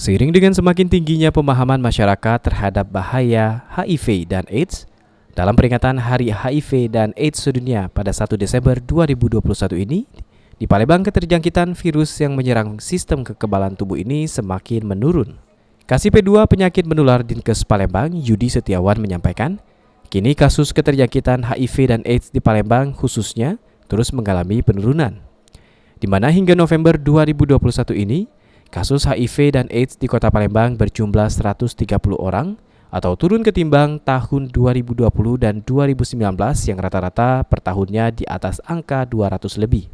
Seiring dengan semakin tingginya pemahaman masyarakat terhadap bahaya HIV dan AIDS, dalam peringatan Hari HIV dan AIDS Sedunia pada 1 Desember 2021 ini, di Palembang keterjangkitan virus yang menyerang sistem kekebalan tubuh ini semakin menurun. Kasih P2 Penyakit Menular Dinkes Palembang, Yudi Setiawan menyampaikan, kini kasus keterjangkitan HIV dan AIDS di Palembang khususnya terus mengalami penurunan, di mana hingga November 2021 ini, kasus HIV dan AIDS di Kota Palembang berjumlah 130 orang atau turun ketimbang tahun 2020 dan 2019 yang rata-rata per tahunnya di atas angka 200 lebih.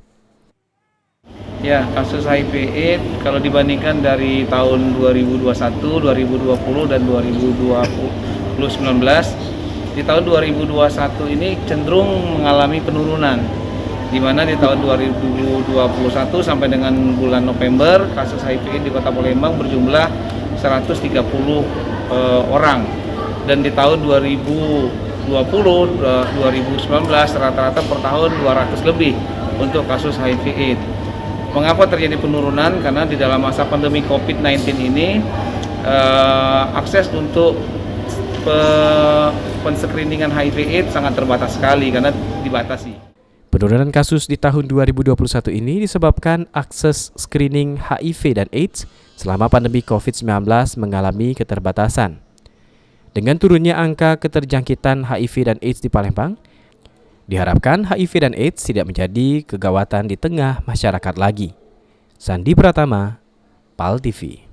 Ya, kasus HIV AIDS kalau dibandingkan dari tahun 2021, 2020 dan 2019, di tahun 2021 ini cenderung mengalami penurunan. Di mana di tahun 2021 sampai dengan bulan November kasus HIV di Kota Palembang berjumlah 130 orang, dan di tahun 2020 2019 rata-rata per tahun 200 lebih untuk kasus HIV AIDS. Mengapa terjadi penurunan? Karena di dalam masa pandemi COVID-19 ini akses untuk penskriningan HIV AIDS sangat terbatas sekali karena dibatasi. Penurunan kasus di tahun 2021 ini disebabkan akses screening HIV dan AIDS selama pandemi COVID-19 mengalami keterbatasan. Dengan turunnya angka keterjangkitan HIV dan AIDS di Palembang, diharapkan HIV dan AIDS tidak menjadi kegawatan di tengah masyarakat lagi. Sandi Pratama, PAL TV.